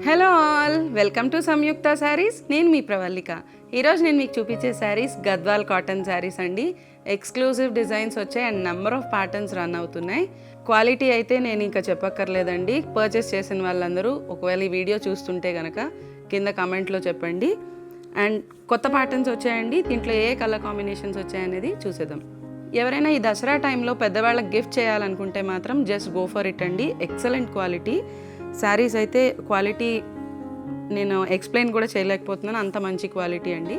Hello all, welcome to సంయుక్త శారీస్. నేను మీ ప్రవల్లిక. ఈరోజు నేను మీకు చూపించే శారీస్ గద్వాల్ కాటన్ శారీస్ అండి. ఎక్స్క్లూజివ్ డిజైన్స్ వచ్చాయి and number of patterns run అవుతున్నాయి. క్వాలిటీ అయితే నేను ఇంకా చెప్పక్కర్లేదండి. పర్చేస్ చేసిన వాళ్ళందరూ ఒకవేళ ఈ వీడియో చూస్తుంటే కనుక కింద కమెంట్లో చెప్పండి. అండ్ కొత్త ప్యాటర్న్స్ వచ్చాయండి. దీంట్లో ఏ కలర్ కాంబినేషన్స్ వచ్చాయనేది చూసేద్దాం. ఎవరైనా ఈ దసరా టైంలో పెద్దవాళ్ళకి గిఫ్ట్ చేయాలనుకుంటే మాత్రం జస్ట్ గో ఫర్ ఇట్ అండి. ఎక్సలెంట్ క్వాలిటీ శారీస్ అయితే క్వాలిటీ నేను ఎక్స్ప్లెయిన్ కూడా చేయలేకపోతున్నాను, అంత మంచి క్వాలిటీ అండి.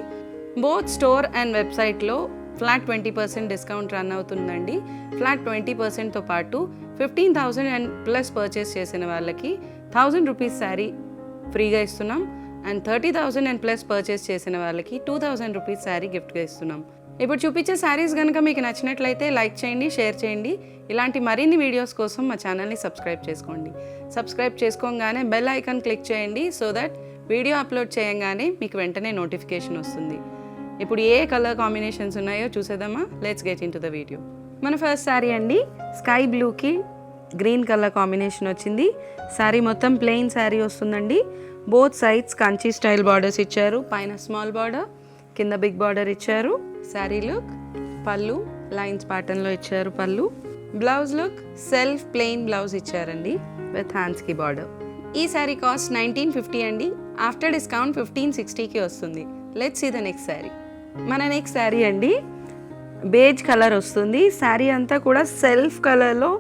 బోత్ స్టోర్ అండ్ వెబ్సైట్లో ఫ్లాట్ 20% డిస్కౌంట్ రన్ అవుతుందండి. ఫ్లాట్ 20%తో పాటు 15,000 అండ్ ప్లస్ పర్చేస్ చేసిన వాళ్ళకి 1,000 రూపీస్ శారీ ఫ్రీగా ఇస్తున్నాం. అండ్ 30,000 అండ్ ప్లస్ పర్చేస్ చేసిన వాళ్ళకి 2,000 రూపీస్ శారీ గిఫ్ట్గా ఇస్తున్నాం. ఇప్పుడు చూపించే శారీస్ కనుక మీకు నచ్చినట్లయితే లైక్ చేయండి, షేర్ చేయండి. ఇలాంటి మరిన్ని వీడియోస్ కోసం మా ఛానల్ని సబ్స్క్రైబ్ చేసుకోండి. సబ్స్క్రైబ్ చేసుకోగానే బెల్ ఐకాన్ క్లిక్ చేయండి సో దట్ వీడియో అప్లోడ్ చేయగానే మీకు వెంటనే నోటిఫికేషన్ వస్తుంది. ఇప్పుడు ఏ కలర్ కాంబినేషన్స్ ఉన్నాయో చూసేద్దామా? Let's get in to the video. మన ఫస్ట్ శారీ అండి, స్కై బ్లూకి గ్రీన్ కలర్ కాంబినేషన్ వచ్చింది. శారీ మొత్తం ప్లెయిన్ శారీ వస్తుందండి. Both sides Kanchi style borders ఇచ్చారు. పైన స్మాల్ బార్డర్, కింద బిగ్ బార్డర్ ఇచ్చారు. శారీ లుక్, పళ్ళు లైన్స్ ప్యాటర్న్లో ఇచ్చారు. పళ్ళు, blouse look self plain blouse ఇచ్చారండి విత్ హ్యాండ్స్కి బార్డర్. ఈ శారీ కాస్ట్ 1950 అండి. ఆఫ్టర్ డిస్కౌంట్ 1560కి వస్తుంది. Let's see the next sari. మన నెక్స్ట్ శారీ అండి, బేజ్ కలర్ వస్తుంది. శారీ అంతా కూడా సెల్ఫ్ కలర్లో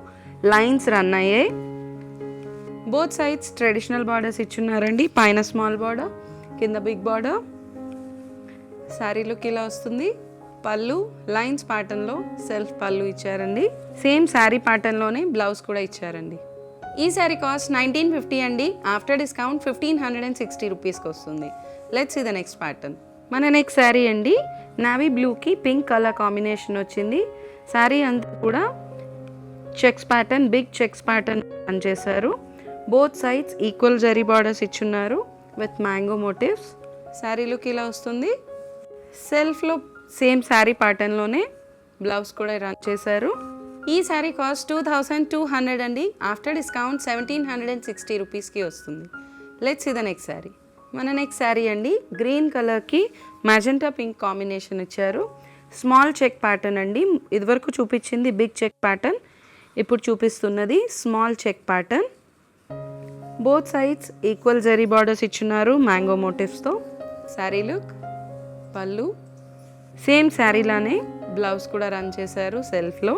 లైన్స్ రన్ అయ్యాయి. బోత్ సైడ్స్ ట్రెడిషనల్ బార్డర్స్ ఇచ్చున్నారండి. పైన స్మాల్ బార్డర్, కింద బిగ్ బార్డర్. శారీ లుక్ ఇలా వస్తుంది. పళ్ళు లైన్స్ ప్యాటర్న్లో సెల్ఫ్ పళ్ళు ఇచ్చారండి. సేమ్ శారీ ప్యాటర్న్లోనే బ్లౌజ్ కూడా ఇచ్చారండి. ఈ శారీ కాస్ట్ 1950 అండి. ఆఫ్టర్ డిస్కౌంట్ 1560 రూపీస్కి వస్తుంది. Let's see the next pattern. మన నెక్స్ట్ శారీ అండి, నావీ బ్లూకి పింక్ కలర్ కాంబినేషన్ వచ్చింది. శారీ అంతా కూడా checks pattern, big checks pattern run చేశారు. Both sides equal zari borders ఇచ్చున్నారు with mango motifs. Sari look ఇలా వస్తుంది. సెల్ఫ్లో సేమ్ శారీ ప్యాటర్న్లోనే బ్లౌజ్ కూడా రన్ చేశారు. ఈ శారీ కాస్ట్ 2200 అండి. ఆఫ్టర్ డిస్కౌంట్ 1760 రూపీస్కి వస్తుంది. Let's see the next sari. మన నెక్స్ట్ శారీ అండి, గ్రీన్ కలర్కి మ్యాజెంటా పింక్ కాంబినేషన్ ఇచ్చారు. స్మాల్ చెక్ ప్యాటర్న్ అండి. ఇదివరకు చూపించింది బిగ్ చెక్ ప్యాటర్న్, ఇప్పుడు చూపిస్తున్నది small check pattern. Both sides equal zari borders ఇచ్చున్నారు మ్యాంగో మోటివ్స్తో. శారీ లుక్, పళ్ళు సేమ్ శారీలానే బ్లౌజ్ కూడా రన్ చేశారు సెల్ఫ్లో.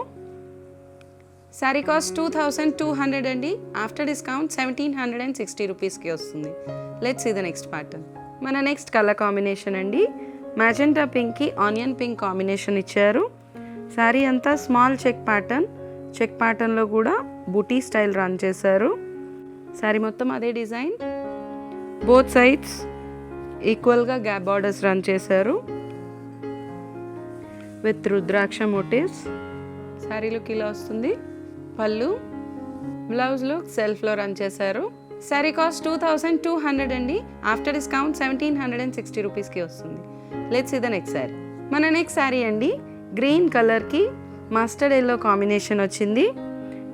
శారీ కాస్ట్ 2200 అండి. ఆఫ్టర్ డిస్కౌంట్ 1760 రూపీస్కి వస్తుంది. Let's see the next pattern. మన నెక్స్ట్ కలర్ కాంబినేషన్ అండి, మ్యాజెంటా పింక్కి ఆనియన్ పింక్ కాంబినేషన్ ఇచ్చారు. శారీ అంతా స్మాల్ చెక్ ప్యాటర్న్, చెక్ ప్యాటర్న్లో కూడా బుటీ స్టైల్ రన్ చేశారు. శారీ మొత్తం అదే డిజైన్. బోత్ సైడ్స్ ఈక్వల్గా గ్యాప్ బార్డర్స్ రన్ చేశారు with rudraksha motifs. Sari look ఇలా వస్తుంది. పళ్ళు, బ్లౌజ్ లుక్ సెల్ఫ్లో రన్ చేశారు. శారీ కాస్ట్ 2200 అండి. ఆఫ్టర్ డిస్కౌంట్ 1760 రూపీస్కి వస్తుంది. Let's see the next sari. మన నెక్స్ట్ శారీ అండి, గ్రీన్ కలర్కి మస్టర్డ్ ఎల్లో కాంబినేషన్ వచ్చింది.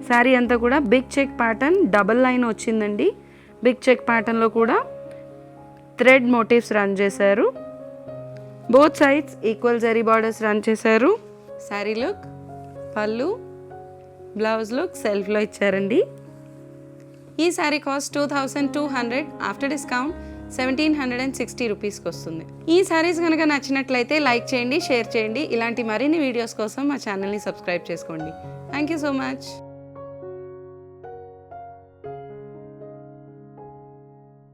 శారీ అంతా కూడా big check pattern, double line వచ్చిందండి. బిగ్ చెక్ ప్యాటర్న్లో కూడా థ్రెడ్ మోటివ్స్ రన్ చేశారు. Both sides equal zari borders run చేశారు. శారీ లుక్, పళ్ళు, బ్లౌజ్ లుక్ సెల్ఫ్లో ఇచ్చారండి. ఈ శారీ కాస్ట్ 2200. ఆఫ్టర్ డిస్కౌంట్ 1760 రూపీస్కి వస్తుంది. ఈ శారీస్ కనుక నచ్చినట్లయితే లైక్ చేయండి, షేర్ చేయండి. ఇలాంటి మరిన్ని వీడియోస్ కోసం మా ఛానల్ని సబ్స్క్రైబ్ చేసుకోండి. Thank you so much.